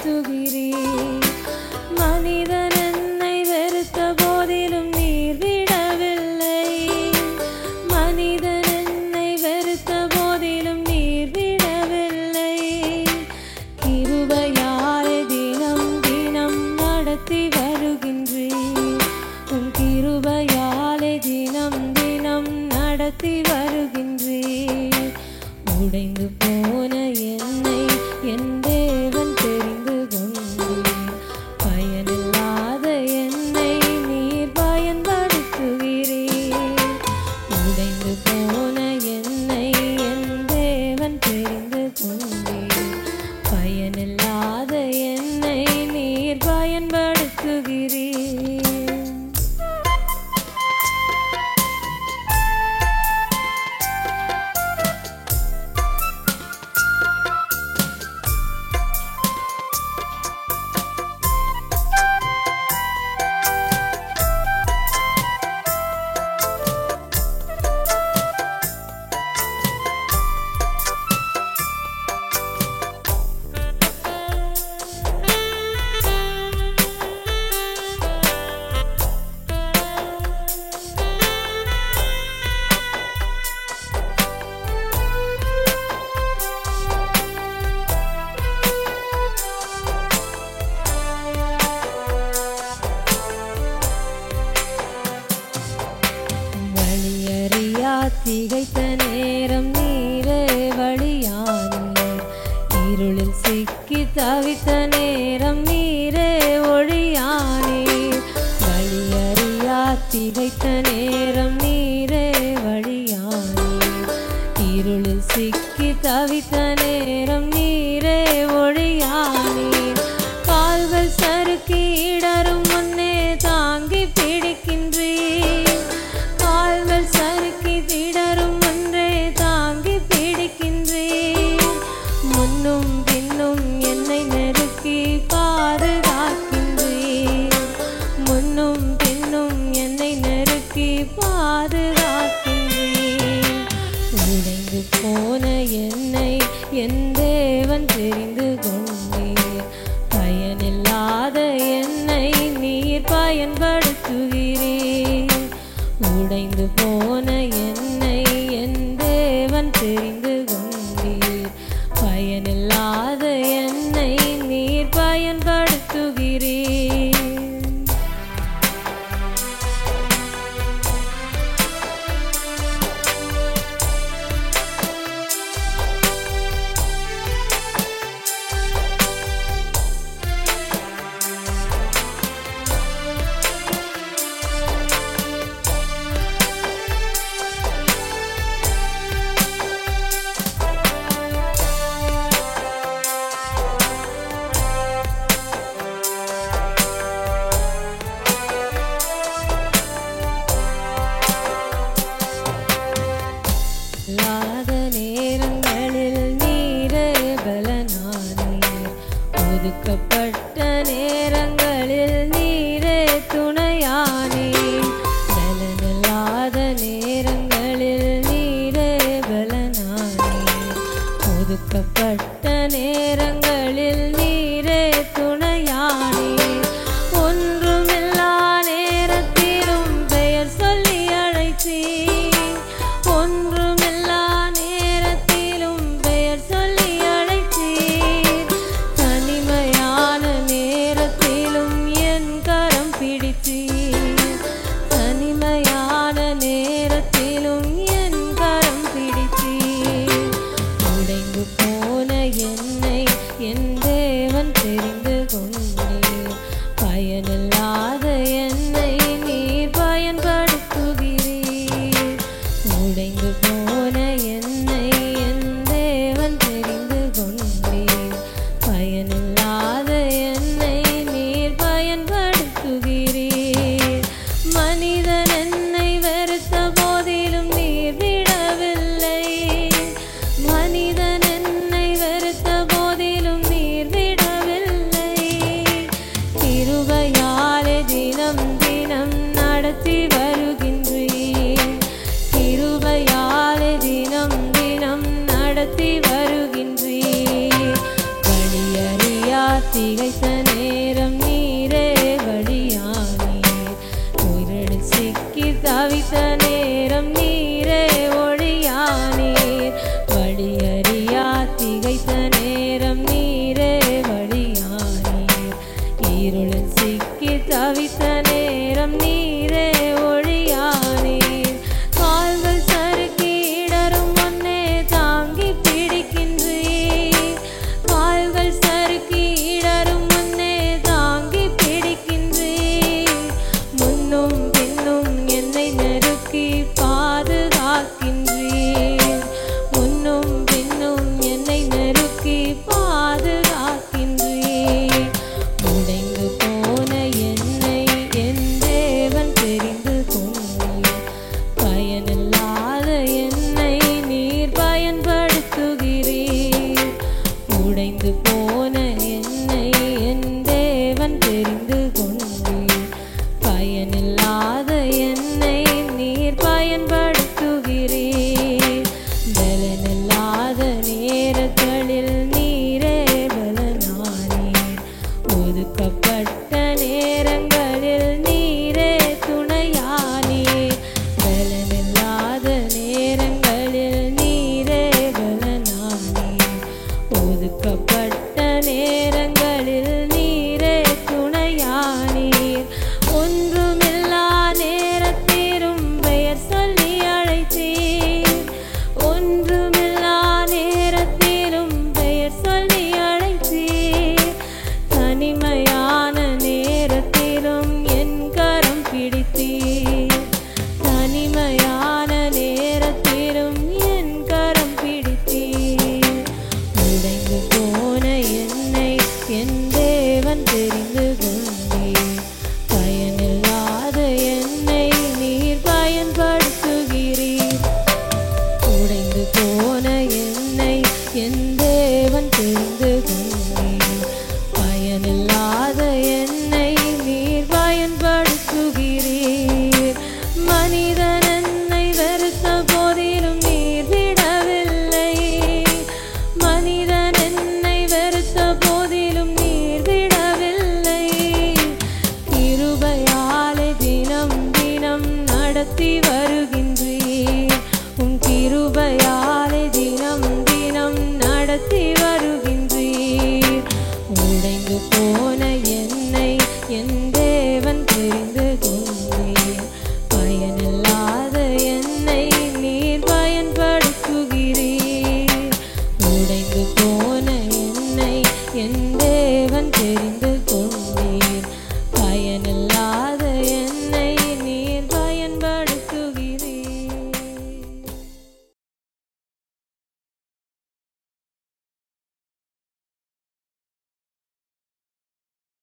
பயன்படுத்துகிறீர். மனிதன் என்னை வெறுத்த போதிலும் நீர் விடவில்லை. மனிதன் என்னை வெறுத்த போதிலும் நீர் விடவில்லை. கிருபையாலே தினம் தினம் நடத்தி வருகின்றீர். உம் கிருபையாலே தினம் தினம் நடத்தி வருகின்றீர். உடைந்து போன என்னை என் தேவன் தெரிந்து கொண்டீர். பயனில்லாத என்னை நீர் பயன்படுத்துகிறீர். உடைந்து போன என்னை என் தேவன் தெரிந்து கொண்டீர். பயனில்லாத என்னை நீர் பயன்படுத்துகிறீர். திகைத்த நேரம் நீரே வழியானீர். இருளில் சிக்கி தவித்த நேரம் நீரே ஒளியானீர். வழியறியா திகைத்த நேரம் நீரே வழியானீர். இருளில் சிக்கி தவித்த நேரம் நீரே ஒளியானீர். கால்கள் சறுக்கி இடரும் முன்னே தாங்கி பிடிக்கின்றீர். கால்கள் சறுக்கி திடரும் ஒன்றே தாங்கி பிடிக்கின்றீர். முன்னும் பின்னும் என்னை நெருக்கி பாதுகாக்கின்றீர். முன்னும் பின்னும் என்னை நெருக்கி பாதுகாக்கின்றீர். உடைந்து போன என்னை என் தேவன் தெரிந்து கொண்டீர். பயனில்லாத என்னை நீர் பயன்படுத்துகிறீர். உடைந்து போன என்னை என் தேவன் தெரிந்து கொண்டீர். பயனில்லாத என்னை நீர் பயன்படுத்துகிறீர். இல்லாத நேரங்களில் நீரே பலனானீர். ஒதுக்கப்பட்ட நேரங்களில் நீரே துணையானீர். பலனில்லாத நேரங்களில் நீரே பலனானீர். ஒதுக்கப்பட்ட நேரங்களில் நீரே துணையானீர். ஒன்றுமில்லா நேரத்திலும் பெயர் சொல்லி அழைத்தீர். ஒன்றுமில்லா நேரத்திலும் பெயர் சொல்லி அழைத்தீர். தனிமையான நேரத்திலும் என் கரம் பிடித்தீர். தனிமையான நேரத்திலும் என் கரம் பிடித்தீர். உடைந்து போன என்னை என் தேவன் தெரிந்து கொண்டீர். பயனில்லாத என்னை நீர் பயன்படுத்துகிறீர். உடைந்து போன என்னை என் தேவன் தெரிந்து கொண்டீர். பயனில்லாத என்னை நீர் பயன்படுத்துகிறீர். மனிதன் என்னை வெறுத்த போதிலும் நீர் விடவில்லை. மனிதன் என்னை வெறுத்த போதிலும் நீர் விடவில்லை. திகைத்த நேரம் நீரே வழியானீர். உயிரில் சிக்கி தவித்த நேரம் நீரே ஒழியானீர். வழியறியா திகைத்த நேரம் நீரே வழியானீர். இருளில் சிக்கி தவித்த நேரம் நீரே ஒழியானீர். கால்கள் சறுக்கி இடரும் முன்னே தாங்கி பிடிக்கின்றீர். கால்கள் சறுக்கி இடரும் முன்னே தாங்கி பிடிக்கின்றீர். முன்னும் பின்னும் என்னை நெருக்கி பாதுகாக்கின்றீர். முன்னும் பின்னும் என்னை நெருக்கி பாதுகாக்கின்றீர். உடைந்து போன என்னை என் தேவன் தெரிந்து கொண்டீர். பயனில்லாத என்னை நீர் பயன்படுத்துகிறீர். உடைந்து போன